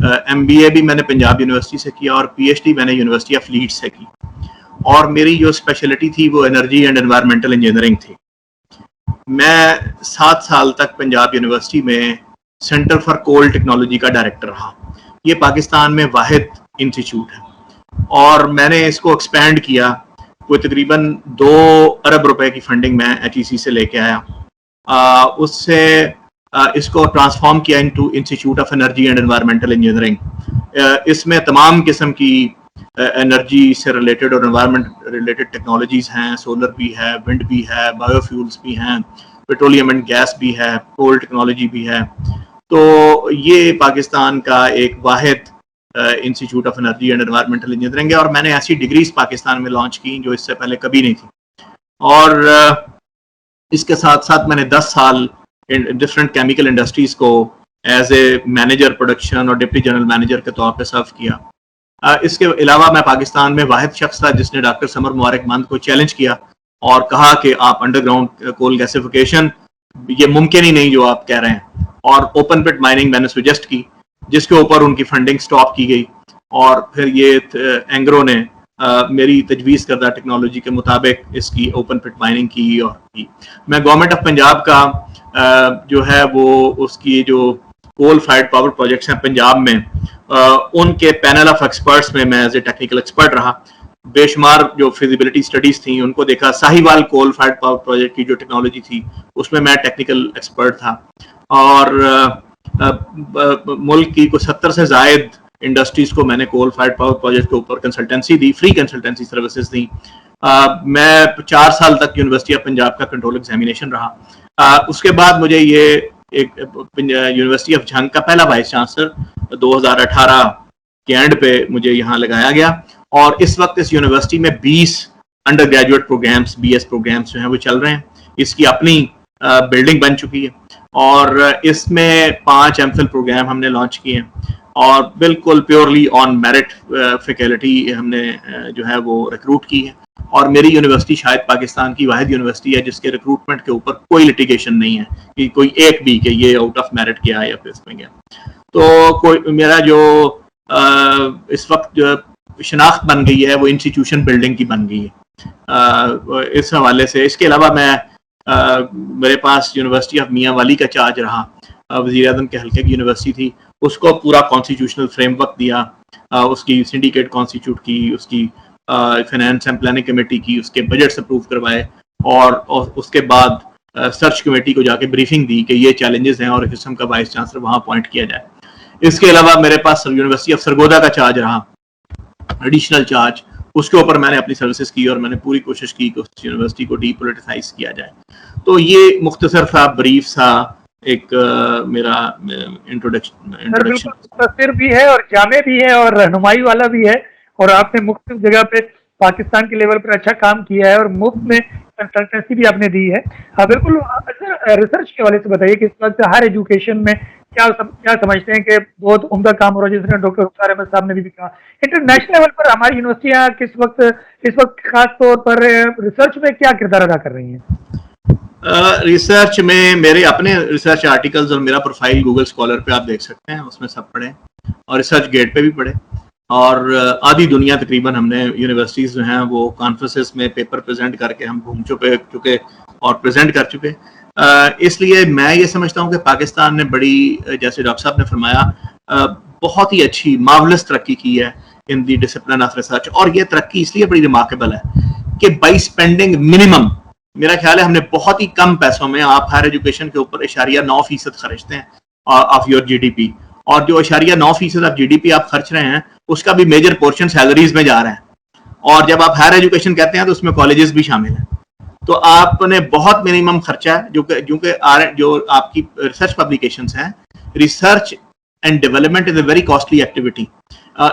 MBA بھی میں نے پنجاب یونیورسٹی سے کیا اور PhD میں نے یونیورسٹی آف لیڈس سے کی, اور میری جو اسپیشلٹی تھی وہ انرجی اینڈ انوائرمنٹل انجینئرنگ تھی. میں 7 سال تک پنجاب یونیورسٹی میں سینٹر فار کول ٹیکنالوجی کا ڈائریکٹر رہا. یہ پاکستان میں واحد انسٹیٹیوٹ ہے, اور میں نے اس کو ایکسپینڈ کیا. کوئی تقریباً 2 ارب روپے کی فنڈنگ میں HEC سے لے کے آیا. اس سے اس کو ٹرانسفارم کیا into institute of energy and environmental engineering. اس میں تمام قسم کی انرجی سے ریلیٹڈ اور انوائرمنٹ ریلیٹڈ ٹیکنالوجیز ہیں. سولر بھی ہے, ونڈ بھی ہے, بایو فیولز بھی ہیں, پیٹرولیم اینڈ گیس بھی ہے, کول ٹیکنالوجی بھی ہے. تو یہ پاکستان کا ایک واحد institute of energy and environmental engineering ہے, اور میں نے ایسی ڈگریز پاکستان میں لانچ کی جو اس سے پہلے کبھی نہیں تھی. اور اس کے ساتھ ساتھ میں نے 10 سال ڈفرینٹ کیمیکل انڈسٹریز کو ایز اے مینیجر پروڈکشن اور ڈپٹی جنرل مینیجر کے طور پہ سرو کیا. اس کے علاوہ میں پاکستان میں واحد شخص تھا جس نے ڈاکٹر سمر مبارک مند کو چیلنج کیا اور کہا کہ آپ انڈر گراؤنڈ کول گیسیفیکیشن یہ ممکن ہی نہیں جو آپ کہہ رہے ہیں, اور اوپن پٹ مائننگ میں نے سجیسٹ کی, جس کے اوپر ان کی فنڈنگ سٹاپ کی گئی. اور پھر یہ اینگرو نے میری تجویز کردہ ٹیکنالوجی کے مطابق اس کی اوپن پٹ مائننگ کی. اور میں گورنمنٹ آف پنجاب کا جو ہے وہ اس کی جو کول فائرڈ پاور پروجیکٹس ہیں پنجاب میں, ان کے پینل آف ایکسپرٹس میں ایز اے ٹیکنیکل ایکسپرٹ رہا. بے شمار جو فیزیبلٹی اسٹڈیز تھیں ان کو دیکھا. ساہیوال کول فائرڈ پاور پروجیکٹ کی جو ٹیکنالوجی تھی اس میں ٹیکنیکل ایکسپرٹ تھا, اور ملک کی کوئی 70 سے زائد انڈسٹریز کو میں نے کول فائرڈ پاور پروجیکٹ کے اوپر کنسلٹنسی دی, فری کنسلٹنسی سروسز دی. میں 4 سال تک یونیورسٹی آف پنجاب کا کنٹرول ایگزامینیشن رہا. اس کے بعد مجھے یہ ایک یونیورسٹی آف جھنگ کا پہلا وائس چانسلر 2018 کے اینڈ پہ مجھے یہاں لگایا گیا, اور اس وقت اس یونیورسٹی میں 20 undergraduate programmes, BS programmes جو ہیں وہ چل رہے ہیں. اس کی اپنی بلڈنگ بن چکی ہے, اور اس میں 5 MPhil پروگرام ہم نے لانچ کیے ہیں, اور بالکل پیورلی آن میرٹ فیکلٹی ہم نے جو ہے وہ ریکروٹ کی ہے. اور میری یونیورسٹی شاید پاکستان کی واحد یونیورسٹی ہے جس کے ریکروٹمنٹ کے اوپر کوئی لٹیگیشن نہیں ہے کہ کوئی ایک بھی کہ یہ آؤٹ آف میرٹ گیا یا پھر اس میں گیا. تو کوئی میرا جو اس وقت جو شناخت بن گئی ہے وہ انسٹیٹیوشن بلڈنگ کی بن گئی ہے اس حوالے سے. اس کے علاوہ میرے پاس یونیورسٹی آف میاں والی کا چارج رہا. وزیر اعظم کے حلقے کی یونیورسٹی تھی, اس کو پورا کانسٹیٹیوشنل فریم ورک دیا, اس کی سنڈیکیٹ کانسٹیٹیوٹ کی, اس کی فائنانس اینڈ پلاننگ کمیٹی کی, اس کے بجٹس اپروو کروائے, اور اس کے بعد سرچ کمیٹی کو جا کے بریفنگ دی کہ یہ چیلنجز ہیں اور اس قسم کا وائس چانسلر وہاں اپوائنٹ کیا جائے. اس کے علاوہ میرے پاس یونیورسٹی آف سرگودا کا چارج رہا, ایڈیشنل چارج. اس کے اوپر میں نے اپنی سروسز کی اور میں نے پوری کوشش کی کہ اس یونیورسٹی کو ڈی پولیٹیسائز کیا جائے. تو یہ مختصر سا بریف سا ایک میرا انٹروڈکشن مختصر بھی ہے اور جامع بھی ہے اور رہنمائی والا بھی ہے, اور آپ نے مختلف جگہ پہ پاکستان کے لیول پر اچھا کام کیا ہے اور مفت میں کنسلٹنسی بھی آپ نے دی ہے. ہاں بالکل. ریسرچ کے حوالے سے بتائیے کہ اس وقت ہر ایجوکیشن میں کیا سمجھتے ہیں کہ بہت عمدہ کام ہو رہا ہے, جس نے ڈاکٹر رخسار احمد صاحب نے بھی کہا. انٹرنیشنل لیول پر ہماری یونیورسٹیاں اس وقت خاص طور پر ریسرچ میں کیا کردار ادا کر رہی ہیں؟ ریسرچ میں میرے اپنے ریسرچ آرٹیکلز اور میرا پروفائل گوگل اسکالر پہ آپ دیکھ سکتے ہیں, اس میں سب پڑھے, اور ریسرچ گیٹ پہ بھی پڑھے. اور آدھی دنیا تقریباً ہم نے یونیورسٹیز جو ہیں وہ کانفرنسز میں پیپر پریزنٹ کر کے ہم گھوم چکے اور پریزنٹ کر چکے. اس لیے میں یہ سمجھتا ہوں کہ پاکستان نے بڑی, جیسے ڈاکٹر صاحب نے فرمایا, بہت ہی اچھی مارولس ترقی کی ہے ان دی ڈسپلن آف ریسرچ. اور یہ ترقی اس لیے بڑی ریمارکیبل ہے کہ بائی اسپینڈنگ منیمم, میرا خیال ہے ہم نے بہت ہی کم پیسوں میں, آپ ہائر ایجوکیشن کے اوپر 0.9% خرچتے ہیں آف یور GDP, اور جو 0.9% آف GDP آپ خرچ رہے ہیں اس کا بھی میجر پورشن سیلریز میں جا رہا ہے. اور جب آپ ہائر ایجوکیشن کہتے ہیں تو اس میں کالجز بھی شامل ہیں. تو آپ نے بہت منیمم خرچہ ہے جو آپ کی ریسرچ پبلیکیشنز ہیں. Research and development is a very costly activity.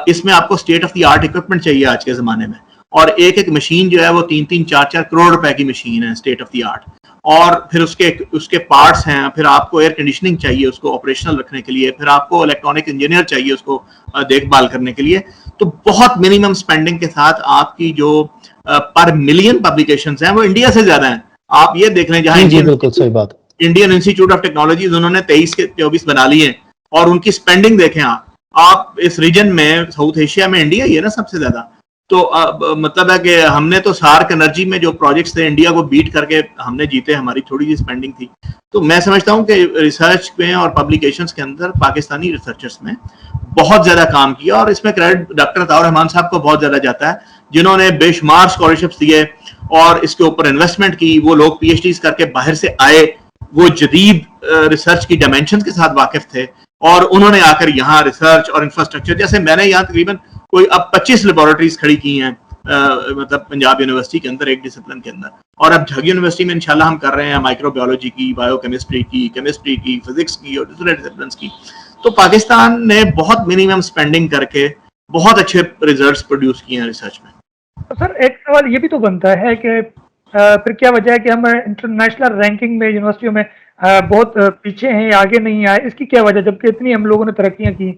اس میں آپ کو state of the art equipment چاہیے آج کے زمانے میں, اور ایک مشین جو ہے وہ 3-4 کروڑ روپے کی مشین ہے اسٹیٹ آف دی آرٹ. اور پھر اس کے پارٹس ہیں, پھر آپ کو ایئر کنڈیشننگ چاہیے اس کو آپریشنل رکھنے کے لیے, پھر آپ کو الیکٹرانک انجینئر چاہیے اس کو دیکھ بھال کرنے کے لیے. تو بہت منیمم اسپینڈنگ کے ساتھ آپ کی جو پر ملین پبلیکیشنز ہیں وہ انڈیا سے زیادہ ہیں. آپ یہ دیکھ لیں جہاں انڈین انسٹیٹیوٹ آف ٹیکنالوجیز انہوں نے 23 کے 24 بنا لیے, اور ان کی اسپینڈنگ دیکھیں آپ, آپ اس ریجن میں ساؤتھ ایشیا میں انڈیا ہی ہے نا سب سے زیادہ. تو مطلب ہے کہ ہم نے تو سارک انرجی میں جو پروجیکٹس تھے انڈیا کو بیٹ کر کے ہم نے جیتے, ہماری تھوڑی سی اسپینڈنگ تھی. تو میں سمجھتا ہوں کہ ریسرچ میں اور پبلیکیشنز کے اندر پاکستانی ریسرچرز نے بہت زیادہ کام کیا, اور اس میں کریڈٹ ڈاکٹر عطاء رحمان صاحب کو بہت زیادہ جاتا ہے, جنہوں نے بے شمار اسکالرشپس دیے اور اس کے اوپر انویسٹمنٹ کی. وہ لوگ پی ایچ ڈیز کر کے باہر سے آئے, وہ جدید ریسرچ کی ڈائمینشنز کے ساتھ واقف تھے, اور انہوں نے آ کر یہاں ریسرچ اور انفراسٹرکچر, جیسے میں نے یہاں تقریباً کوئی اب 25 لیبارٹریز کھڑی کی ہیں مطلب پنجاب یونیورسٹی کے اندر ایک ڈسپلن کے اندر, اور اب جھگ یونیورسٹی میں انشاءاللہ ہم کر رہے ہیں مائکرو بایولوجی کی, بایو کیمسٹری کی, کیمسٹری کی, فزکس کی اور دوسرے ڈسپلنس کی. تو پاکستان نے بہت منیمم اسپینڈنگ کر کے بہت اچھے ریزلٹس پروڈیوس کیے ہیں ریسرچ میں. سر ایک سوال یہ بھی تو بنتا ہے کہ پھر کیا وجہ ہے کہ ہم انٹرنیشنل رینکنگ میں یونیورسٹیوں میں بہت پیچھے ہیں, آگے نہیں آئے, اس کی کیا وجہ جبکہ اتنی ہم لوگوں نے ترقیاں کی؟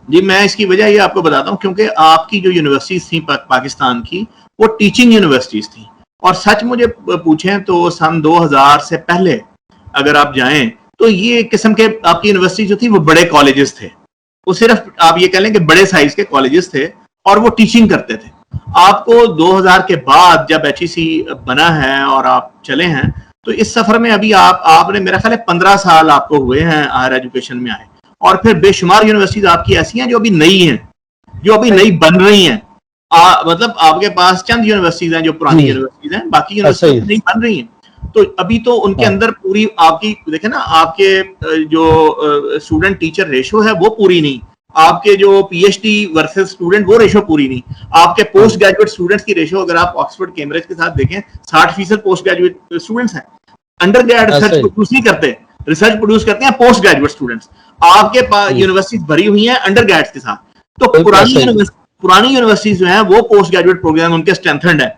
جی میں اس کی وجہ یہ آپ کو بتاتا ہوں, کیونکہ آپ کی جو یونیورسٹیز تھیں پاکستان کی وہ ٹیچنگ یونیورسٹیز تھیں, اور سچ مجھے پوچھیں تو سن 2000 سے پہلے اگر آپ جائیں تو یہ ایک قسم کے آپ کی یونیورسٹی جو تھی وہ بڑے کالجز تھے, وہ صرف آپ یہ کہہ لیں کہ بڑے سائز کے کالجز تھے اور وہ ٹیچنگ کرتے تھے. آپ کو 2000 کے بعد جب ایچ ای سی بنا ہے اور آپ چلے ہیں تو اس سفر میں ابھی آپ نے میرا خیال ہے 15 سال آپ کو ہوئے ہیں ہائر ایجوکیشن میں آئے, اور پھر بے شمار یونیورسٹیز آپ کی ایسی ہیں جو ابھی نئی ہیں, جو ابھی نئی بن رہی ہیں. مطلب آپ کے پاس چند یونیورسٹیز ہیں جو پرانی یونیورسٹیز ہیں, باقی یونیورسٹیز نئی بن رہی ہیں. تو ابھی تو ان کے اندر پوری آپ کی دیکھیں نا, آپ کے جو اسٹوڈنٹ ٹیچر ریشو ہے وہ پوری نہیں, آپ کے جو P H D versus student وہ ریشو پوری نہیں, آپ کے پوسٹ گریجویٹ اسٹوڈنٹس کی ریشو اگر آپ آکسفورڈ کیمبرج کے ساتھ دیکھیں 60% پوسٹ گریجویٹ اسٹوڈنٹس ہیں. انڈر گریجویٹ ریسرچ پروڈیوس نہیں کرتے, ریسرچ پروڈیوس کرتے ہیں پوسٹ گریجویٹ اسٹوڈنٹس. آپ کے پاس یونیورسٹیز بھری ہوئی ہیں انڈر گریجویٹس کے ساتھ, تو پرانی یونیورسٹیز جو ہیں وہ پوسٹ گریجویٹ پروگرام ان کے اسٹرینتھنڈ ہے.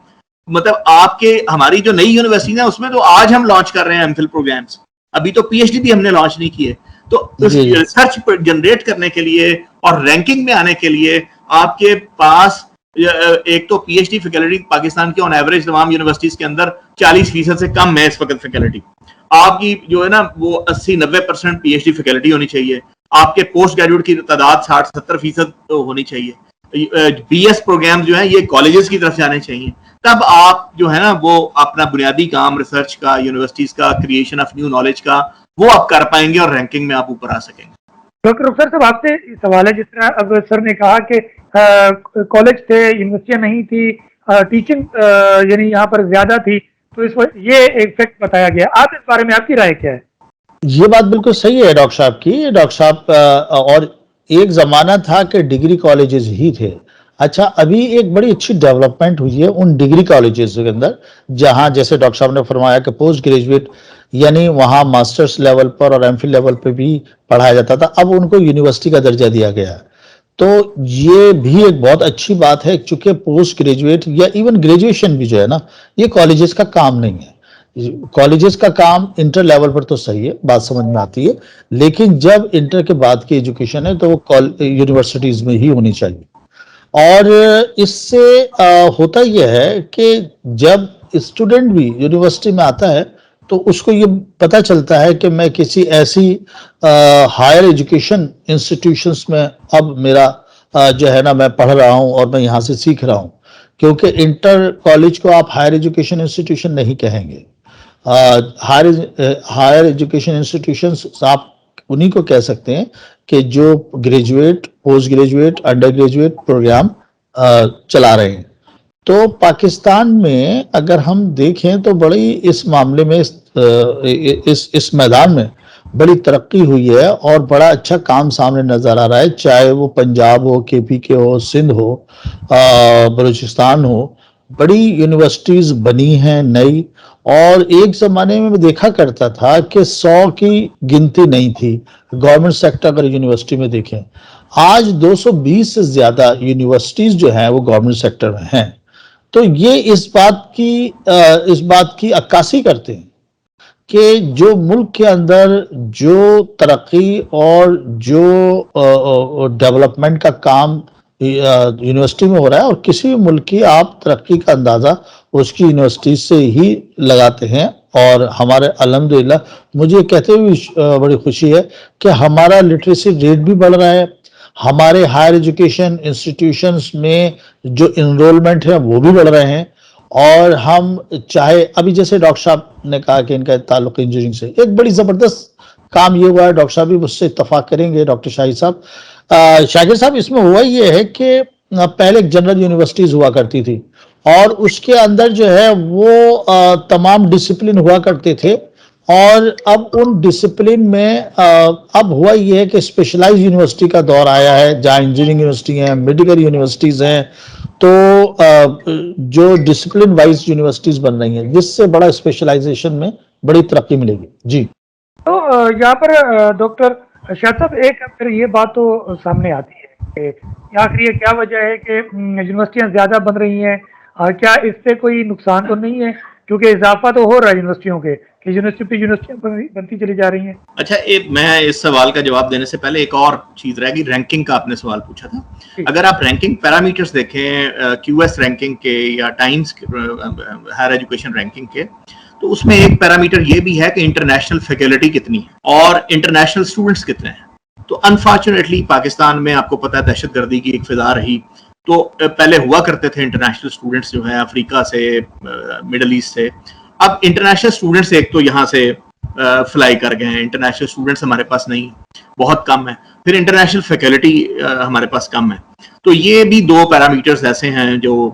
مطلب آپ کے ہماری جو نئی یونیورسٹیز ہیں اس میں تو آج ہم لانچ کر رہے ہیں ایم فل پروگرامس, ابھی تو پی ایچ ڈی بھی ہم نے لانچ نہیں کیے. تو اس ریسرچ جنریٹ کرنے کے لیے اور رینکنگ میں آنے کے لیے آپ کے پاس ایک تو P H D faculty Pakistan کے آن ایوریج تمام یونیورسٹیز کے اندر 40% سے کم ہے اس وقت فیکلٹی. آپ کی جو ہے نا وہ 80-90% پی ایچ ڈی فیکلٹی ہونی چاہیے. آپ کے پوسٹ گریجویٹ کی تعداد 60-70% ہونی چاہیے. بی ایس پروگرام جو ہیں یہ کالجز کی طرف جانے چاہیے. تب آپ جو ہے نا وہ اپنا بنیادی کام ریسرچ کا, یونیورسٹیز کا, کریشن آف نیو نالج کا, وہ آپ کر پائیں گے اور رینکنگ میں آپ اوپر آ سکیں گے. ڈاکٹر رخسار صاحب آپ سے سوال ہے, جس طرح اب سر نے کہا کہ کالج تھے, یونیورسٹیاں نہیں تھی, ٹیچنگ یعنی یہاں پر زیادہ تھی, تو اس وقت یہ ایک فیکٹ بتایا گیا. آپ اس بارے میں آپ کی رائے کیا ہے؟ یہ بات بالکل صحیح ہے ڈاکٹر صاحب کی. ڈاکٹر صاحب اور ایک زمانہ تھا کہ ڈگری کالجز ہی تھے. اچھا ابھی ایک بڑی اچھی ڈیولپمنٹ ہوئی ہے ان ڈگری کالجز کے اندر, جہاں جیسے ڈاکٹر صاحب نے فرمایا کہ پوسٹ گریجویٹ یعنی وہاں ماسٹرز لیول پر اور ایم فل لیول پہ بھی پڑھایا جاتا تھا, اب ان کو یونیورسٹی کا درجہ دیا گیا ہے. تو یہ بھی ایک بہت اچھی بات ہے, چونکہ پوسٹ گریجویٹ یا ایون گریجویشن بھی جو ہے نا یہ کالجز کا کام نہیں ہے. کالجز کا کام انٹر لیول پر تو صحیح ہے, بات سمجھ میں آتی ہے, لیکن جب انٹر کے بعد کی ایجوکیشن ہے تو وہ یونیورسٹیز میں ہی ہونی چاہیے. اور اس سے ہوتا یہ ہے کہ جب اسٹوڈنٹ بھی یونیورسٹی میں آتا ہے تو اس کو یہ پتہ چلتا ہے کہ میں کسی ایسی ہائر ایجوکیشن انسٹیٹیوشنز میں اب میرا جو ہے نا میں پڑھ رہا ہوں اور میں یہاں سے سیکھ رہا ہوں, کیونکہ انٹر کالج کو آپ ہائر ایجوکیشن انسٹیٹیوشن نہیں کہیں گے. ہائر ایجوکیشن انسٹیٹیوشنز آپ انہی کو کہہ سکتے ہیں کہ جو graduate, postgraduate, undergraduate programme چلا رہے ہیں. تو پاکستان میں اگر ہم دیکھیں تو بڑی اس معاملے میں اس میدان میں بڑی ترقی ہوئی ہے اور بڑا اچھا کام سامنے نظر آ رہا ہے, چاہے وہ پنجاب ہو, کے پی کے ہو, سندھ ہو, بلوچستان ہو. بڑی یونیورسٹیز بنی ہیں نئی, اور ایک زمانے میں دیکھا کرتا تھا کہ 100 کی گنتی نہیں تھی گورنمنٹ سیکٹر اگر یونیورسٹی میں دیکھیں. آج 220 سے زیادہ یونیورسٹیز جو ہیں وہ گورنمنٹ سیکٹر میں ہیں. تو یہ اس بات کی عکاسی کرتے ہیں کہ جو ملک کے اندر جو ترقی اور جو ڈیولپمنٹ کا کام یونیورسٹی میں ہو رہا ہے, اور کسی بھی ملک کی آپ ترقی کا اندازہ اس کی یونیورسٹی سے ہی لگاتے ہیں. اور ہمارے الحمدللہ مجھے کہتے ہوئے بڑی خوشی ہے کہ ہمارا لٹریسی ریٹ بھی بڑھ رہا ہے, ہمارے ہائر ایجوکیشن انسٹیٹیوشنز میں جو انرولمنٹ ہے وہ بھی بڑھ رہے ہیں، اور ہم چاہے ابھی جیسے ڈاکٹر صاحب نے کہا کہ ان کا تعلق انجینئرنگ سے، ایک بڑی زبردست کام یہ ہوا ہے، ڈاکٹر صاحب بھی مجھ سے اتفاق کریں گے، ڈاکٹر شاہد صاحب، شاکر صاحب، اس میں ہوا یہ ہے کہ پہلے جنرل یونیورسٹیز ہوا کرتی تھی، اور اس کے اندر جو ہے وہ تمام ڈسپلن ہوا کرتے تھے، اور اب ان ڈسپلن میں اب ہوا یہ ہے کہ اسپیشلائز یونیورسٹی کا دور آیا ہے، جہاں انجینئرنگ یونیورسٹی ہیں، میڈیکل یونیورسٹیز ہیں، تو جو ڈسپلن وائز یونیورسٹیز بن رہی ہیں، جس سے بڑا اسپیشلائزیشن میں بڑی ترقی ملے گی. جی تو یہاں پر ڈاکٹر شاہد صاحب ایک پھر یہ بات تو سامنے آتی ہے کہ آخر یہ کیا وجہ ہے کہ یونیورسٹیاں زیادہ بن رہی ہیں، کیا اس سے کوئی نقصان تو نہیں ہے؟ کیونکہ اضافہ تو ہو رہا ہے یونیورسٹیوں کے کہ یونیورسٹی پہ یونیورسٹیاں بنتی چلی جا رہی ہیں. اچھا، میں اس سوال کا جواب دینے سے پہلے ایک اور چیز رہے گی. رینکنگ کا آپ نے سوال پوچھا تھا. اگر آپ رینکنگ پیرامیٹرز دیکھیں کیو ایس رینکنگ کے یا ٹائمز ہائر ایجوکیشن رینکنگ کے، تو اس میں ایک پیرامیٹر یہ بھی ہے کہ انٹرنیشنل فیکلٹی کتنی ہے اور انٹرنیشنل اسٹوڈنٹس کتنے ہیں. تو انفارچونیٹلی پاکستان میں آپ کو پتہ ہے دہشت گردی کی ایک فضا رہی، تو پہلے ہوا کرتے تھے انٹرنیشنل اسٹوڈنٹس جو ہیں افریقہ سے، مڈل ایسٹ سے. اب انٹرنیشنل اسٹوڈنٹس ایک تو یہاں سے فلائی کر گئے ہیں، انٹرنیشنل اسٹوڈنٹس ہمارے پاس نہیں، بہت کم ہے. پھر انٹرنیشنل فیکلٹی ہمارے پاس کم ہے. تو یہ بھی دو پیرامیٹرز ایسے ہیں جو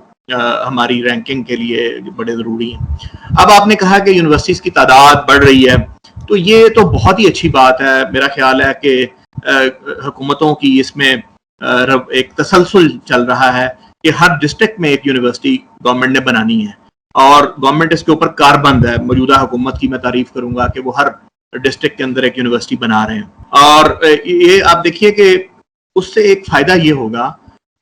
ہماری رینکنگ کے لیے بڑے ضروری ہیں. اب آپ نے کہا کہ یونیورسٹیز کی تعداد بڑھ رہی ہے، تو یہ تو بہت ہی اچھی بات ہے. میرا خیال ہے کہ حکومتوں کی اس میں ایک تسلسل چل رہا ہے کہ ہر ڈسٹرکٹ میں ایک یونیورسٹی گورنمنٹ نے بنانی ہے، اور گورنمنٹ اس کے اوپر کاربند ہے. موجودہ حکومت کی میں تعریف کروں گا کہ وہ ہر ڈسٹرکٹ کے اندر ایک یونیورسٹی بنا رہے ہیں. اور یہ آپ دیکھیے کہ اس سے ایک فائدہ یہ ہوگا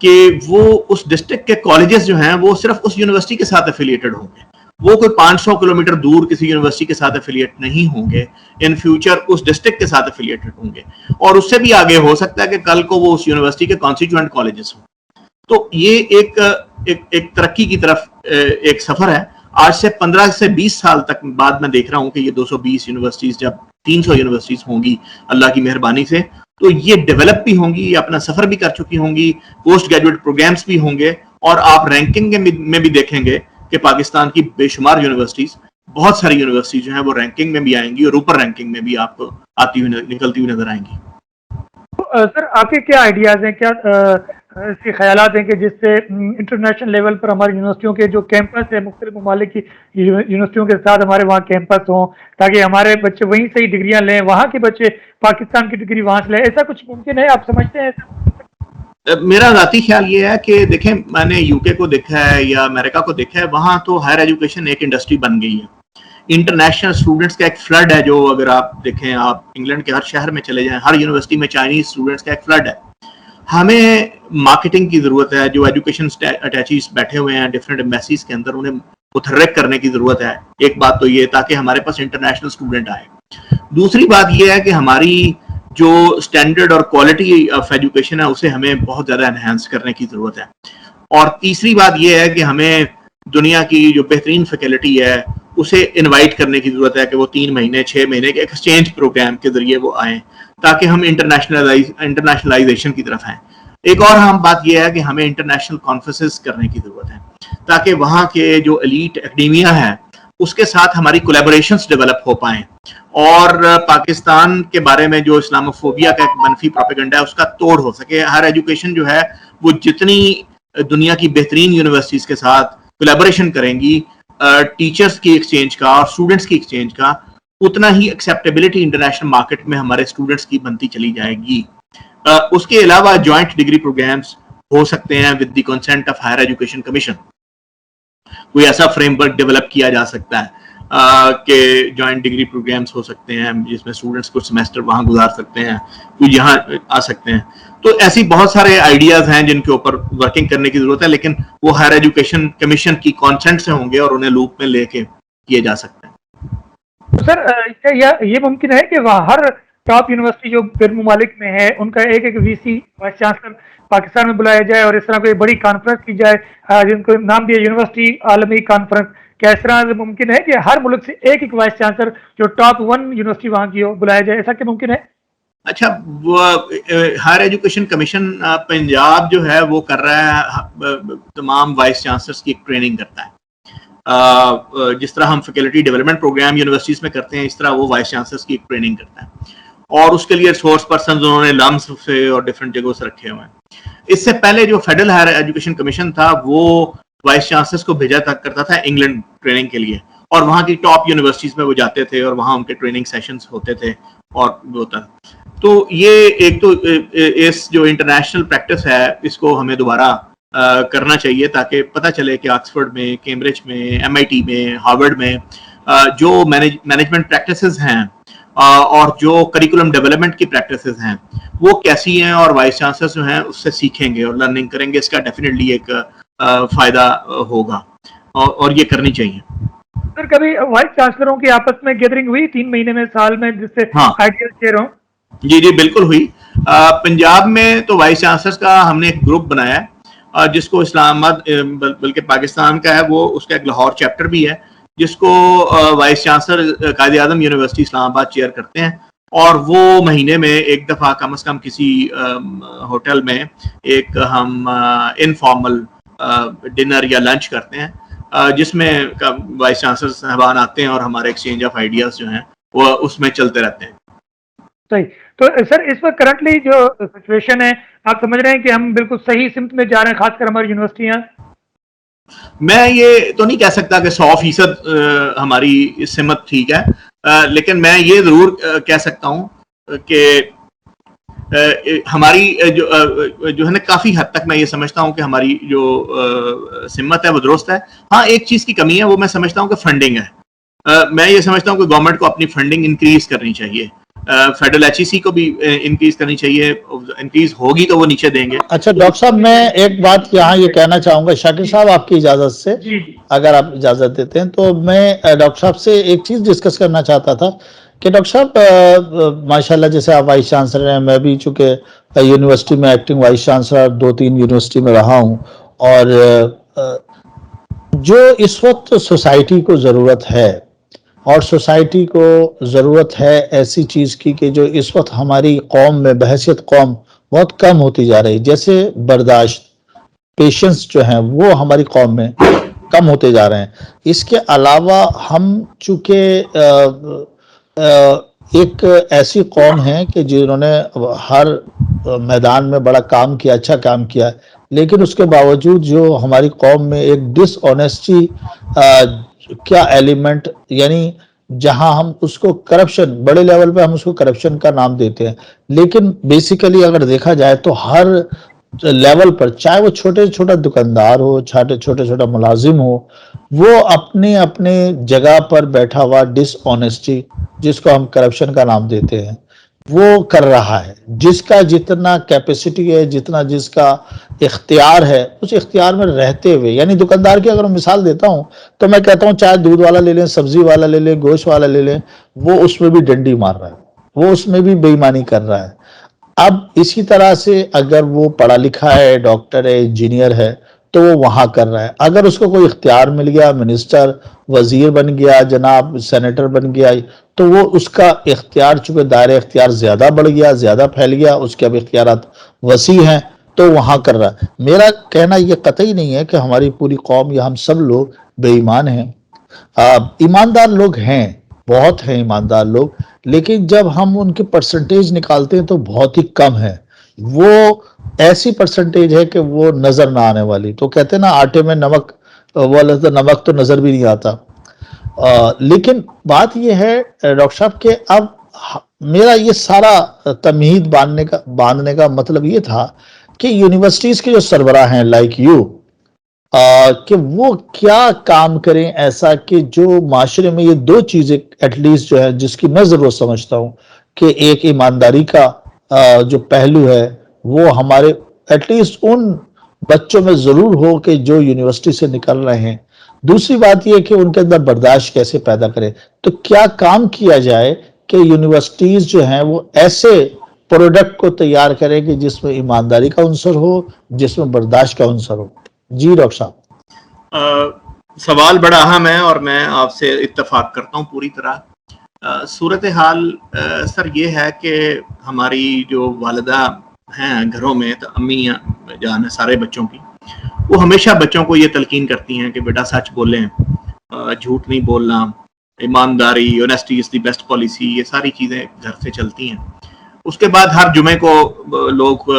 کہ وہ اس ڈسٹرکٹ کے کالجز جو ہیں وہ صرف اس یونیورسٹی کے ساتھ ایفیلیٹڈ ہوں گے. وہ کوئی 500 کلومیٹر دور کسی یونیورسٹی کے ساتھ ایفیلیٹ نہیں ہوں گے. ان فیوچر اس ڈسٹرکٹ کے ساتھ ایفیلیٹڈ ہوں گے، اور اس سے بھی آگے ہو سکتا ہے کہ کل کو وہ اس یونیورسٹی کے کانسٹیٹوئنٹ کالجز ہوں. تو یہ ایک ترقی کی طرف ایک سفر ہے. آج سے 15 سے 20 سال تک بعد میں دیکھ رہا ہوں کہ یہ 220 یونیورسٹیز جب 300 یونیورسٹیز ہوں گی اللہ کی مہربانی سے، تو یہ ڈیولپ بھی ہوں گی، یہ اپنا سفر بھی کر چکی ہوں گی، پوسٹ گریجویٹ پروگرامز بھی ہوں گے. اور آپ رینکنگ میں بھی دیکھیں گے کہ پاکستان کی بے شمار یونیورسٹیز، بہت ساری یونیورسٹیز جو ہیں وہ رینکنگ میں بھی آئیں گی، اور اوپر رینکنگ میں بھی آپ کو آتی ہوئی نکلتی ہوئی نظر آئیں گی. سر آپ کے کیا آئیڈیاز ہیں، کیا اس کے خیالات ہیں کہ جس سے انٹرنیشنل لیول پر ہماری یونیورسٹیوں کے جو کیمپس ہیں مختلف ممالک کی یونیورسٹیوں کے ساتھ ہمارے وہاں کیمپس ہوں، تاکہ ہمارے بچے وہیں سے ہی ڈگریاں لیں، وہاں کے بچے پاکستان کی ڈگری وہاں سے لیں؟ ایسا کچھ ممکن ہے؟ آپ سمجھتے ہیں ایسا؟ میرا ذاتی خیال یہ ہے کہ دیکھیں، میں نے یو کے کو دیکھا ہے یا امریکہ کو دیکھا ہے، وہاں تو ہائر ایجوکیشن ایک انڈسٹری بن گئی ہے. انٹرنیشنل اسٹوڈنٹس کا ایک فلڈ ہے، جو اگر آپ دیکھیں، آپ انگلینڈ کے ہر شہر میں چلے جائیں، ہر یونیورسٹی میں چائنیز اسٹوڈنٹس کا ایک فلڈ ہے. ہمیں مارکیٹنگ کی ضرورت ہے. جو ایجوکیشن اٹیچیز بیٹھے ہوئے ہیں ڈفرینٹ ایمبیسیز کے اندر، انہیں متحرک کرنے کی ضرورت ہے. ایک بات تو یہ تاکہ ہمارے پاس انٹرنیشنل اسٹوڈنٹ آئے. دوسری بات یہ ہے کہ ہماری جو اسٹینڈرڈ اور کوالٹی آف ایجوکیشن ہے اسے ہمیں بہت زیادہ انہینس کرنے کی ضرورت ہے. اور تیسری بات یہ ہے کہ ہمیں دنیا کی جو بہترین فیکلٹی ہے اسے انوائٹ کرنے کی ضرورت ہے کہ وہ 3 مہینے 6 مہینے کے ایکسچینج پروگرام کے ذریعے وہ آئیں، تاکہ ہم انٹرنیشنلائزیشن کی طرف آئیں. ایک اور اہم بات یہ ہے کہ ہمیں انٹرنیشنل کانفرنسز کرنے کی ضرورت ہے، تاکہ وہاں کے جو ایلیٹ اکیڈیمیا ہے اس کے ساتھ ہماری کولیبوریشنز ڈیولپ ہو پائیں، اور پاکستان کے بارے میں جو اسلاموفوبیا کا ایک منفی پروپیگنڈا ہے اس کا توڑ ہو سکے. ہر ایجوکیشن جو ہے وہ جتنی دنیا کی بہترین یونیورسٹیز کے ساتھ کولیبوریشن کریں گی، ٹیچرز کی ایکسچینج کا اور اسٹوڈنٹس کی ایکسچینج کا، اتنا ہی ایکسیپٹیبلٹی انٹرنیشنل مارکیٹ میں ہمارے اسٹوڈنٹس کی بنتی چلی جائے گی. اس کے علاوہ جوائنٹ ڈگری پروگرامز ہو سکتے ہیں with the consent of higher education commission. کوئی ایسا فریم ورک ڈیولپ کیا جا سکتا ہے کہ جوائنٹ ڈگری پروگرامز ہو سکتے ہیں جس میں اسٹوڈنٹس کچھ سیمیسٹر وہاں گزار سکتے ہیں، کوئی یہاں آ سکتے ہیں. تو ایسی بہت سارے آئیڈیاز ہیں جن کے اوپر ورکنگ کرنے کی ضرورت ہے، لیکن وہ ہائر ایجوکیشن کمیشن کی کانسنٹ سے ہوں گے اور انہیں لوپ میں لے کے کیے جا سکتے ہیں. سر یہ ممکن ہے کہ وہاں ہر ٹاپ یونیورسٹی جو بین ممالک میں ہے ان کا ایک وی سی وائس چانسلر پاکستان میں بلایا جائے، اور اس طرح کوئی بڑی کانفرنس کی جائے جن کو نام دیا یونیورسٹی عالمی کانفرنس؟ کیا اس طرح ممکن ہے کہ ہر ملک سے ایک وائس چانسلر جو ٹاپ 1 یونیورسٹی وہاں کی ہو بلایا جائے؟ ایسا کہ ممکن ہے؟ اچھا، وہ ہائر ایجوکیشن کمیشن پنجاب جو ہے وہ کر رہا ہے، تمام وائس چانسلرس کی ایک ٹریننگ کرتا ہے، جس طرح ہم فیکلٹی ڈیولپمنٹ پروگرام یونیورسٹیز میں کرتے ہیں، اس طرح وہ وائس چانسلرس کی ایک ٹریننگ کرتا ہے، اور اس کے لیے ریسورس پرسنز انہوں نے لمس سے اور ڈفرینٹ جگہوں سے رکھے ہوئے ہیں۔ اس سے پہلے جو فیڈرل ہائر ایجوکیشن کمیشن تھا وہ وائس چانسلرس کو بھیجا کرتا تھا انگلینڈ ٹریننگ کے لیے، اور وہاں کی ٹاپ یونیورسٹیز میں وہ جاتے تھے اور وہاں ان کے ٹریننگ سیشنز ہوتے تھے اور ہوتا تھا۔ تو یہ ایک تو اس جو انٹرنیشنل پریکٹس ہے اس کو ہمیں دوبارہ کرنا چاہیے، تاکہ پتہ چلے کہ آکسفورڈ میں، کیمبرج میں، MIT میں، ہارورڈ میں جو مینجمنٹ پریکٹسز ہیں اور جو کریکولم ڈیولپمنٹ کی پریکٹسز ہیں وہ کیسی ہیں، اور وائس چانسلرز جو ہیں اس سے سیکھیں گے اور لرننگ کریں گے، اس کا ڈیفینیٹلی ایک فائدہ ہوگا اور یہ کرنی چاہیے۔ سر کبھی وائس چانسلروں کی آپس میں گیدرنگ ہوئی 3 مہینے میں، سال میں، جس سے آئیڈیاز شیئر ہوں؟ جی بالکل ہوئی۔ پنجاب میں تو وائس چانسلرز کا ہم نے ایک گروپ بنایا ہے جس کو اسلام آباد بلکہ پاکستان کا ہے، وہ اس کا ایک لاہور چیپٹر بھی ہے جس کو vice chancellor Quaid Azam university اسلام آباد چیئر کرتے ہیں، اور وہ مہینے میں ایک دفعہ کم از کم کسی ہوٹل میں ایک ہم انفارمل ڈنر یا لنچ کرتے ہیں، جس میں وائس چانسلر صاحبان آتے ہیں اور ہمارے ایکسچینج آف آئیڈیاز جو ہیں وہ اس میں چلتے رہتے ہیں۔ صحیح۔ تو سر اس وقت کرنٹلی جو سچویشن ہے، آپ سمجھ رہے ہیں کہ ہم بالکل صحیح سمت میں جا رہے ہیں، خاص کر ہماری یونیورسٹیاں؟ میں یہ تو نہیں کہہ سکتا کہ 100% ہماری سمت ٹھیک ہے، لیکن میں یہ ضرور کہہ سکتا ہوں کہ ہماری جو ہے نا کافی حد تک میں یہ سمجھتا ہوں کہ ہماری جو سمت ہے وہ درست ہے۔ ہاں ایک چیز کی کمی ہے، وہ میں سمجھتا ہوں کہ فنڈنگ ہے۔ میں یہ سمجھتا ہوں کہ گورنمنٹ کو اپنی فنڈنگ انکریز کرنی چاہیے، فیڈرل HEC کو بھی انکریز کرنی چاہیے، انکریز ہوگی تو وہ نیچے دیں گے۔ اچھا ڈاکٹر صاحب، میں ایک بات یہاں یہ کہنا چاہوں گا، شاکر صاحب آپ کی اجازت سے، اگر آپ اجازت دیتے ہیں تو میں ڈاکٹر صاحب سے ایک چیز ڈسکس کرنا چاہتا تھا کہ ڈاکٹر صاحب ماشاءاللہ جیسے آپ وائس چانسلر ہیں، میں بھی چونکہ یونیورسٹی میں ایکٹنگ وائس چانسلر 2-3 یونیورسٹی میں رہا ہوں، اور جو اس وقت سوسائٹی کو ضرورت ہے، اور سوسائٹی کو ضرورت ہے ایسی چیز کی کہ جو اس وقت ہماری قوم میں بحیثیت قوم بہت کم ہوتی جا رہی، جیسے برداشت، پیشنس جو ہیں وہ ہماری قوم میں کم ہوتے جا رہے ہیں۔ اس کے علاوہ ہم چونکہ ایک ایسی قوم ہے کہ جنہوں نے ہر میدان میں بڑا کام کیا، اچھا کام کیا، لیکن اس کے باوجود جو ہماری قوم میں ایک ڈس آنیسٹی کیا ایلیمنٹ، یعنی جہاں ہم اس کو کرپشن، بڑے لیول پہ ہم اس کو کرپشن کا نام دیتے ہیں، لیکن بیسیکلی اگر دیکھا جائے تو ہر لیول پر، چاہے وہ چھوٹے چھوٹا دکاندار ہو، چھوٹے چھوٹا ملازم ہو، وہ اپنے اپنے جگہ پر بیٹھا ہوا ڈس آنیسٹی، جس کو ہم کرپشن کا نام دیتے ہیں، وہ کر رہا ہے۔ جس کا جتنا کیپیسٹی ہے، جتنا جس کا اختیار ہے، اس اختیار میں رہتے ہوئے، یعنی دکاندار کی اگر میں مثال دیتا ہوں تو میں کہتا ہوں چاہے دودھ والا لے لیں، سبزی والا لے لیں، گوشت والا لے لیں، وہ اس میں بھی ڈنڈی مار رہا ہے، وہ اس میں بھی بے ایمانی کر رہا ہے۔ اب اسی طرح سے اگر وہ پڑھا لکھا ہے، ڈاکٹر ہے، انجینئر ہے، تو وہ وہاں کر رہا ہے۔ اگر اس کو کوئی اختیار مل گیا، منسٹر، وزیر بن گیا، جناب سینیٹر بن گیا، تو وہ اس کا اختیار، چونکہ دائرہ اختیار زیادہ بڑھ گیا، زیادہ پھیل گیا، اس کے اب اختیارات وسیع ہیں، تو وہاں کر رہا ہے۔ میرا کہنا یہ قطعی نہیں ہے کہ ہماری پوری قوم یا ہم سب لوگ بے ایمان ہیں۔ ایماندار لوگ ہیں، بہت ہیں ایماندار لوگ، لیکن جب ہم ان کی پرسنٹیج نکالتے ہیں تو بہت ہی کم ہے۔ وہ ایسی پرسنٹیج ہے کہ وہ نظر نہ آنے والی، تو کہتے ہیں نا آٹے میں نمک، وہ نمک تو نظر بھی نہیں آتا۔ لیکن بات یہ ہے ڈاکٹر صاحب کہ اب میرا یہ سارا تمہید باندھنے کا مطلب یہ تھا کہ یونیورسٹیز کے جو سربراہ ہیں لائک یو، کہ وہ کیا کام کریں ایسا کہ جو معاشرے میں یہ دو چیزیں ایٹ لیسٹ جو ہے، جس کی میں ضرورت سمجھتا ہوں کہ ایک ایمانداری کا جو پہلو ہے وہ ہمارے ایٹ لیسٹ ان بچوں میں ضرور ہو کہ جو یونیورسٹی سے نکل رہے ہیں۔ دوسری بات یہ کہ ان کے اندر برداشت کیسے پیدا کرے، تو کیا کام کیا جائے کہ یونیورسٹیز جو ہیں وہ ایسے پروڈکٹ کو تیار کرے کہ جس میں ایمانداری کا عنصر ہو، جس میں برداشت کا عنصر ہو۔ جی ڈاکٹر صاحب، سوال بڑا اہم ہے اور میں آپ سے اتفاق کرتا ہوں پوری طرح۔ صورتحال سر یہ ہے کہ ہماری جو والدہ ہیں گھروں میں، تو امی جان ہے سارے بچوں کی، وہ ہمیشہ بچوں کو یہ تلقین کرتی ہیں کہ بیٹا سچ بولیں، جھوٹ نہیں بولنا، ایمانداری، honesty is the best policy, یہ ساری چیزیں گھر سے چلتی ہیں. اس کے بعد ہر جمعے کو لوگ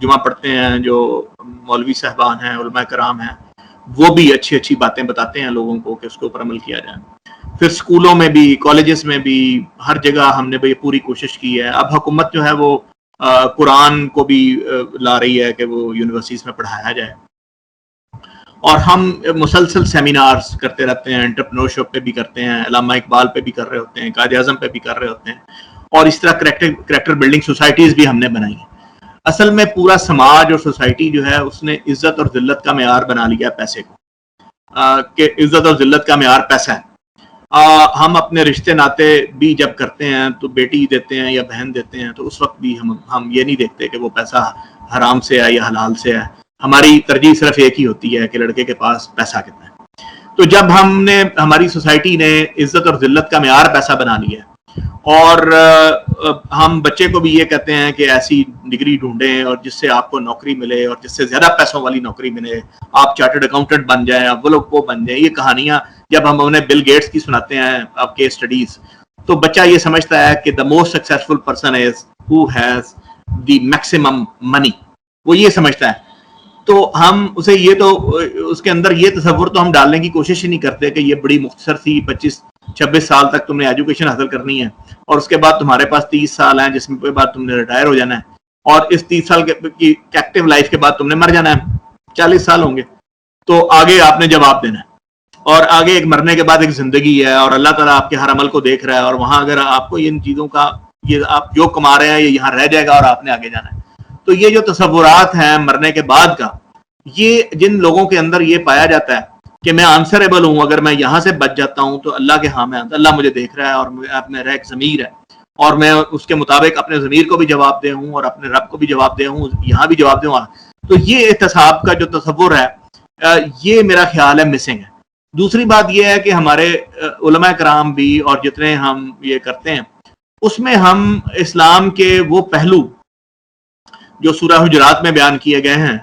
جمعہ پڑھتے ہیں، جو مولوی صاحبان ہیں، علماء کرام ہیں، وہ بھی اچھی اچھی باتیں بتاتے ہیں لوگوں کو کہ اس کے اوپر عمل کیا جائے. پھر اسکولوں میں بھی، کالجز میں بھی، ہر جگہ ہم نے بھی پوری کوشش کی ہے. اب حکومت جو ہے وہ قرآن کو بھی لا رہی ہے کہ وہ یونیورسٹیز میں پڑھایا جائے، اور ہم مسلسل سیمینارز کرتے رہتے ہیں، انٹرپرینورشپ پہ بھی کرتے ہیں، علامہ اقبال پہ بھی کر رہے ہوتے ہیں، قائد اعظم پہ بھی کر رہے ہوتے ہیں، اور اس طرح کریکٹر بلڈنگ سوسائٹیز بھی ہم نے بنائی ہیں. اصل میں پورا سماج اور سوسائٹی جو ہے اس نے عزت اور ذلت کا معیار بنا لیا پیسے کو، کہ عزت اور ذلت کا معیار پیسہ ہے. ہم اپنے رشتے ناتے بھی جب کرتے ہیں تو بیٹی دیتے ہیں یا بہن دیتے ہیں، تو اس وقت بھی ہم یہ نہیں دیکھتے کہ وہ پیسہ حرام سے ہے یا حلال سے ہے. ہماری ترجیح صرف ایک ہی ہوتی ہے کہ لڑکے کے پاس پیسہ کتنا ہے. تو جب ہماری سوسائٹی نے عزت اور ذلت کا معیار پیسہ بنا لیا ہے، اور ہم بچے کو بھی یہ کہتے ہیں کہ ایسی ڈگری ڈھونڈیں اور جس سے آپ کو نوکری ملے، اور جس سے زیادہ پیسوں والی نوکری ملے، آپ چارٹرڈ اکاؤنٹنٹ بن جائیں، آپ وہ لوگ وہ بن جائیں. یہ کہانیاں جب ہم انہیں بل گیٹس کی سناتے ہیں آپ کے اسٹڈیز، تو بچہ یہ سمجھتا ہے کہ the most successful person is who has the maximum money, وہ یہ سمجھتا ہے. تو ہم اسے یہ تو اس کے اندر یہ تصور تو ہم ڈالنے کی کوشش ہی نہیں کرتے کہ یہ بڑی مختصر سی 25-26 سال تک تم نے ایجوکیشن حاصل کرنی ہے، اور اس کے بعد تمہارے پاس 30 سال ہیں جس کے بعد تم نے ریٹائر ہو جانا ہے، اور اس 30 سال کی ایکٹیو لائف کے بعد تم نے مر جانا ہے. 40 سال ہوں گے تو آگے آپ نے جواب دینا ہے، اور آگے ایک مرنے کے بعد ایک زندگی ہے، اور اللہ تعالیٰ آپ کے ہر عمل کو دیکھ رہا ہے، اور وہاں اگر آپ کو ان چیزوں کا، یہ آپ جو کما رہے ہیں یہ یہاں رہ جائے گا اور آپ نے آگے جانا ہے. تو یہ جو تصورات ہیں مرنے کے بعد کا، یہ جن لوگوں کے اندر یہ پایا جاتا ہے کہ میں آنسریبل ہوں، اگر میں یہاں سے بچ جاتا ہوں تو اللہ کے ہاں میں، اللہ مجھے دیکھ رہا ہے، اور میرا ایک ضمیر ہے، اور میں اس کے مطابق اپنے ضمیر کو بھی جواب دے ہوں اور اپنے رب کو بھی جواب دے ہوں، یہاں بھی جواب دوں. تو یہ احتساب کا جو تصور ہے یہ میرا خیال ہے مسنگ ہے. دوسری بات یہ ہے کہ ہمارے علماء کرام بھی، اور جتنے ہم یہ کرتے ہیں اس میں ہم اسلام کے وہ پہلو جو سورہ حجرات میں بیان کیے گئے ہیں،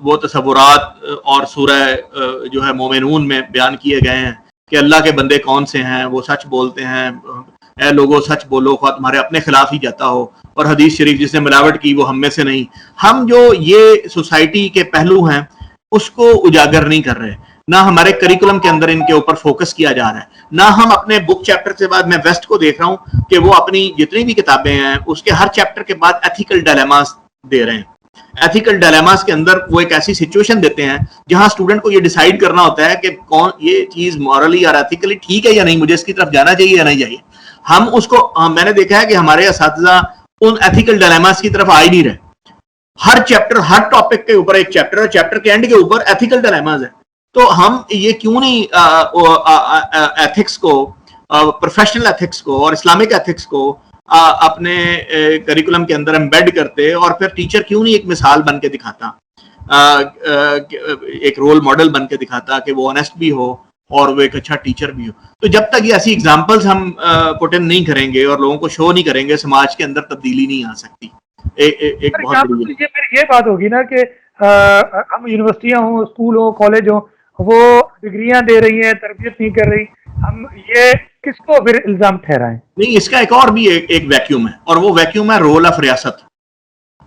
وہ تصورات، اور سورہ جو ہے مومنون میں بیان کیے گئے ہیں کہ اللہ کے بندے کون سے ہیں، وہ سچ بولتے ہیں، اے لوگو سچ بولو خواہ تمہارے اپنے خلاف ہی جاتا ہو، اور حدیث شریف جس نے ملاوٹ کی وہ ہم میں سے نہیں. ہم جو یہ سوسائٹی کے پہلو ہیں اس کو اجاگر نہیں کر رہے، نہ ہمارے کریکولم کے اندر ان کے اوپر فوکس کیا جا رہا ہے، نہ ہم اپنے بک چیپٹر سے بعد، میں ویسٹ کو دیکھ رہا ہوں کہ وہ اپنی جتنی بھی کتابیں ہیں اس کے ہر چیپٹر کے بعد ایتھیکل ڈائلیماز دے رہے ہیں. ایتھیکل ڈائلیماز کے اندر وہ ایک ایسی سچویشن دیتے ہیں جہاں اسٹوڈنٹ کو یہ ڈیسائیڈ کرنا ہوتا ہے کہ کون یہ چیز مورلی اور ایتھیکلی ٹھیک ہے یا نہیں، مجھے اس کی طرف جانا چاہیے یا نہیں چاہیے. ہم اس کو، میں نے دیکھا ہے کہ ہمارے اساتذہ ان ایتھیکل ڈائلیماز کی طرف آ ہی نہیں رہے. ہر چیپٹر، ہر ٹاپک کے اوپر ایک چیپٹر ہے، چیپٹر کے اینڈ کے اوپر ایتھیکل ڈائلیماز ہے. تو ہم یہ کیوں نہیں ایتھکس کو، پروفیشنل ایتھکس کو اور اسلامک ایتھکس کو اپنے کریکولم کے اندر امبیڈ کرتے، اور پھر ٹیچر کیوں نہیں ایک مثال بن کے دکھاتا، ایک رول ماڈل بن کے دکھاتا کہ وہ آنیسٹ بھی ہو اور وہ ایک اچھا ٹیچر بھی ہو. تو جب تک یہ ایسی ایگزامپلز ہم پٹ ان نہیں کریں گے اور لوگوں کو شو نہیں کریں گے، سماج کے اندر تبدیلی نہیں آ سکتی. ایک بہت بڑی یہ بات ہوگی نا کہ ہم یونیورسٹیاں ہوں، اسکول ہوں، کالج ہوں، وہ ڈگریاں دے رہی ہیں، تربیت نہیں کر رہی، ہم یہ کس کو پھر الزام ٹھہرائیں؟ نہیں، اس کا ایک اور بھی ایک ویکیوم ہے، اور وہ ویکیوم ہے رول آف ریاست.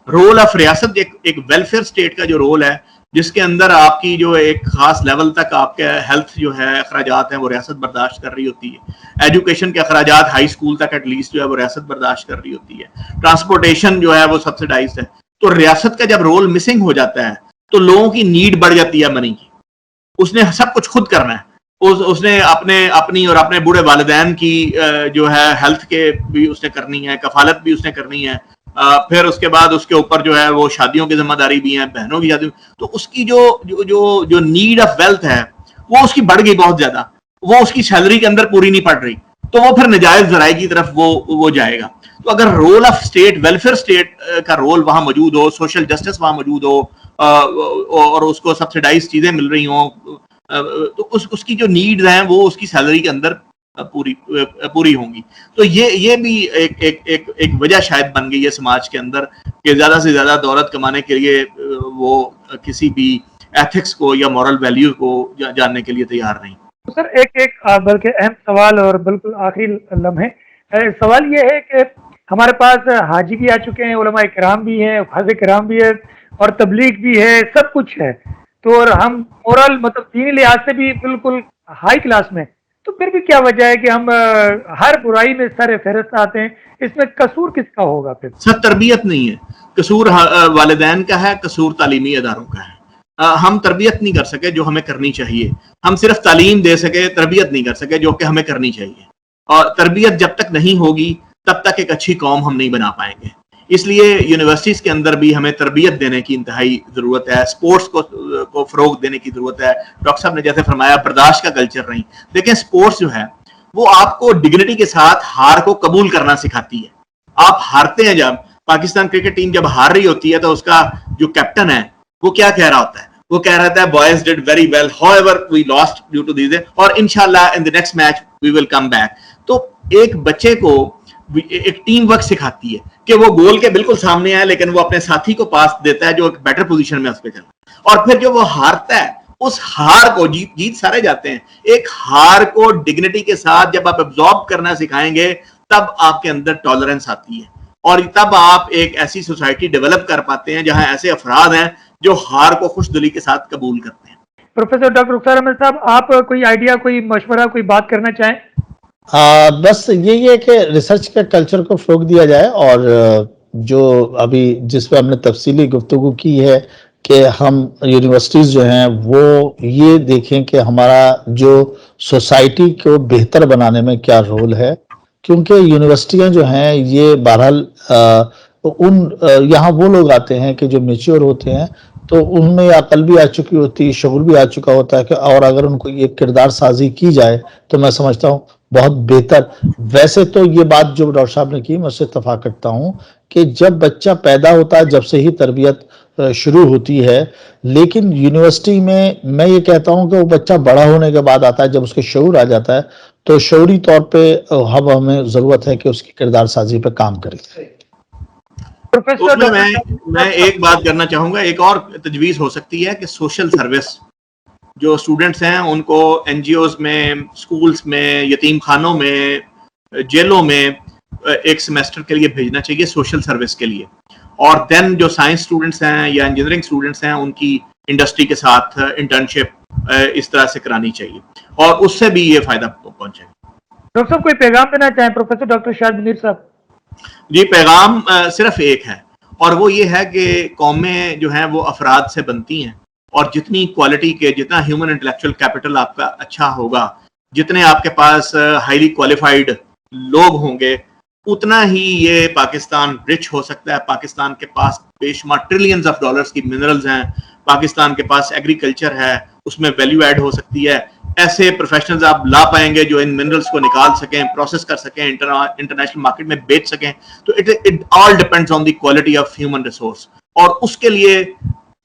رول آف ریاست ایک ویلفیئر اسٹیٹ کا جو رول ہے، جس کے اندر آپ کی جو ایک خاص لیول تک آپ کے ہیلتھ جو ہے اخراجات ہیں وہ ریاست برداشت کر رہی ہوتی ہے، ایجوکیشن کے اخراجات ہائی اسکول تک ایٹ لیسٹ جو ہے وہ ریاست برداشت کر رہی ہوتی ہے، ٹرانسپورٹیشن جو ہے وہ سبسڈائزڈ ہے. تو ریاست کا جب رول مسنگ ہو جاتا ہے تو لوگوں کی نیڈ بڑھ جاتی ہے منی کی. اس نے سب کچھ خود کرنا ہے، اس نے اپنی اور اپنے بوڑھے والدین کی جو ہے ہیلتھ کے بھی اس نے کرنی ہے، کفالت بھی اس نے کرنی ہے، پھر اس کے بعد اس کے اوپر جو ہے وہ شادیوں کی ذمہ داری بھی ہیں، بہنوں کی شادی. تو اس کی جو نیڈ آف ویلتھ ہے وہ اس کی بڑھ گئی بہت زیادہ، وہ اس کی سیلری کے اندر پوری نہیں پڑ رہی، تو وہ پھر نجائز ذرائع کی طرف وہ جائے گا. تو اگر role of state, welfare state کا رول وہاں موجود ہو، سوشل جسٹس وہاں موجود ہو، اور اس کو سبسڈائز چیزیں مل رہی ہوں، تو اس کی جو نیڈز ہیں وہ اس کی سیلری کے اندر پوری ہوں گی. تو یہ بھی ایک وجہ شاید بن گئی ہے سماج کے اندر کہ زیادہ سے زیادہ دولت کمانے کے لیے وہ کسی بھی ایتھکس کو یا مورل ویلیو کو جاننے کے لیے تیار نہیں. سر ایک بلکہ اہم سوال اور بالکل آخری لمحے سوال یہ ہے کہ ہمارے پاس حاجی بھی آ چکے ہیں, علماء کرام بھی ہیں, حفاظ کرام بھی ہے, اور تبلیغ بھی ہے, سب کچھ ہے, تو اور ہم مورل مطلب دینی لحاظ سے بھی بالکل ہائی کلاس میں, تو پھر بھی کیا وجہ ہے کہ ہم ہر برائی میں سر فہرست آتے ہیں؟ اس میں قصور کس کا ہوگا پھر؟ سر تربیت نہیں ہے, قصور والدین کا ہے, قصور تعلیمی اداروں کا ہے. ہم تربیت نہیں کر سکے جو ہمیں کرنی چاہیے, ہم صرف تعلیم دے سکے, تربیت نہیں کر سکے جو کہ ہمیں کرنی چاہیے. اور تربیت جب تک نہیں ہوگی تب تک ایک اچھی قوم ہم نہیں بنا پائیں گے. اس لیے یونیورسٹیز کے اندر بھی ہمیں تربیت دینے کی انتہائی ضرورت ہے, اسپورٹس کو فروغ دینے کی ضرورت ہے. ڈاکٹر صاحب نے جیسے فرمایا برداشت کا کلچر نہیں. دیکھیں اسپورٹس جو ہے وہ آپ کو ڈگنیٹی کے ساتھ ہار کو قبول کرنا سکھاتی ہے. آپ ہارتے ہیں, جب پاکستان کرکٹ ٹیم جب ہار رہی ہوتی ہے تو اس کا جو کیپٹن ہے وہ کیا کہہ رہا ہوتا ہے؟ وہ کہہ رہا تھا boys did very well, however we lost due to these, اور انشاءاللہ in the next match we will come back. تو ایک بچے کو ایک ٹیم ورک سکھاتی ہے کہ وہ گول کے بالکل سامنے آئے لیکن وہ اپنے ساتھی کو پاس دیتا ہے جو ایک بیٹر پوزیشن میں اس پہ چل رہا ہے, اور پھر جو وہ ہارتا ہے اس ہار کو جیت سارے جاتے ہیں, ایک ہار کو ڈگنیٹی کے ساتھ جب آپ ابزارب کرنا سکھائیں گے تب آپ کے اندر ٹالرنس آتی ہے, اور تب آپ ایک ایسی سوسائٹی ڈیولپ کر پاتے ہیں جہاں ایسے افراد ہیں جو ہار کو خوش دلی کے ساتھ قبول کرتے ہیں. پروفیسر ڈاکٹر رخسار احمد صاحب, آپ کوئی آئیڈیا, کوئی مشورہ, کوئی بات کرنا چاہیں؟ بس یہی ہے کہ ریسرچ کے کلچر کو فروغ دیا جائے, اور جو ابھی جس پہ ہم نے تفصیلی گفتگو کی ہے کہ ہم یونیورسٹیز جو ہیں وہ یہ دیکھیں کہ ہمارا جو سوسائٹی کو بہتر بنانے میں کیا رول ہے, کیونکہ یونیورسٹیاں جو ہیں یہ بہرحال یہاں وہ لوگ آتے ہیں کہ جو میچور ہوتے ہیں, تو ان میں عقل بھی آ چکی ہوتی ہے, شعور بھی آ چکا ہوتا ہے کہ اور اگر ان کو یہ کردار سازی کی جائے تو میں سمجھتا ہوں بہت بہتر. ویسے تو یہ بات جو ڈاکٹر صاحب نے کی میں اس سے اتفاق کرتا ہوں کہ جب بچہ پیدا ہوتا ہے جب سے ہی تربیت شروع ہوتی ہے, لیکن یونیورسٹی میں یہ کہتا ہوں کہ وہ بچہ بڑا ہونے کے بعد آتا ہے, جب اس کے شعور آ جاتا ہے تو شعوری طور پہ ہمیں ضرورت ہے کہ اس کی کردار سازی پہ کام کریں. اس میں ایک بات کرنا چاہوں گا, ایک اور تجویز ہو سکتی ہے کہ سوشل سروس جو اسٹوڈنٹس ہیں ان کو این جی اوز میں, اسکولس میں, یتیم خانوں میں, جیلوں میں ایک سیمیسٹر کے لیے بھیجنا چاہیے سوشل سروس کے لیے. اور دین جو سائنس اسٹوڈنٹس ہیں یا انجینئرنگ اسٹوڈنٹس ہیں ان کی انڈسٹری کے ساتھ انٹرنشپ اس طرح سے کرانی چاہیے, اور اس سے بھی یہ فائدہ پہنچے. ڈاکٹر صاحب کوئی پیغام دینا چاہیں پروفیسر ڈاکٹر شاہد منیر صاحب؟ جی, پیغام صرف ایک ہے, اور وہ یہ ہے کہ قومیں جو ہیں وہ افراد سے بنتی ہیں, اور جتنی کوالٹی کے, جتنا ہیومن انٹلیکچوئل کیپٹل آپ کا اچھا ہوگا, جتنے آپ کے پاس ہائیلی کوالیفائڈ لوگ ہوں گے, اتنا ہی یہ پاکستان رچ ہو سکتا ہے. پاکستان کے پاس بے شمار ٹریلینز آف ڈالرز کی منرلز ہیں, پاکستان کے پاس ایگریکلچر ہے, اس میں ویلیو ایڈ ہو سکتی ہے. ایسے پروفیشنلز آپ لا پائیں گے جو ان منرلز کو نکال سکیں, پروسیس کر سکیں, انٹرنیشنل مارکیٹ میں بیچ سکیں. تو it all depends on the quality of human resource, اور اس کے لیے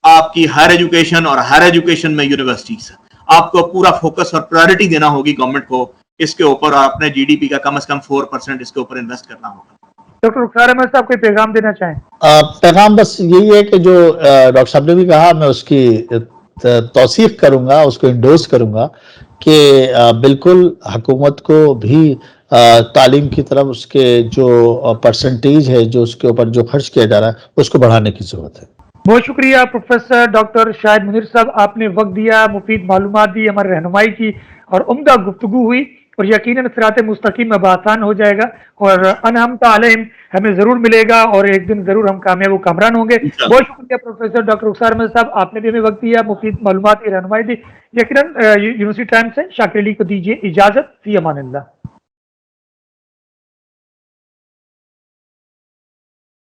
آپ کی ہائر ایجوکیشن اور ہائر ایجوکیشن میں یونیورسٹیز, آپ کو پورا فوکس اور پرائرٹی دینا ہوگی گورنمنٹ کو اس کے اوپر, اور اپنے جی ڈی پی کا کم از کم 4% اس کے اوپر انویسٹ کرنا ہوگا. ڈاکٹر رخسار احمد صاحب کوئی پیغام دینا چاہیں؟ پیغام بس یہی ہے کہ جو ڈاکٹر صاحب نے بھی کہا میں اس کی توثیق کروں گا, اس کو انڈورس کروں گا کہ بالکل حکومت کو بھی تعلیم کی طرف اس کے جو پرسنٹیج ہے جو اس کے اوپر جو خرچ کیا جا رہا ہے اس کو بڑھانے کی ضرورت ہے. بہت شکریہ پروفیسر ڈاکٹر شاہد منیر صاحب, آپ نے وقت دیا, مفید معلومات دی, ہماری رہنمائی کی, اور عمدہ گفتگو ہوئی, اور یقیناً صراط مستقیم اب آسان ہو جائے گا, اور انعمت علیہم ہمیں ضرور ملے گا, اور ایک دن ضرور ہم کامیاب و کامران ہوں گے. بہت شکریہ پروفیسر ڈاکٹر رخسار احمد صاحب, آپ نے بھی ہمیں وقت دیا, مفید معلومات کی رہنمائی دی. یقیناً یونیورسٹی ٹائم سے شاکر علی کو دیجیے اجازت. فی امان اللہ.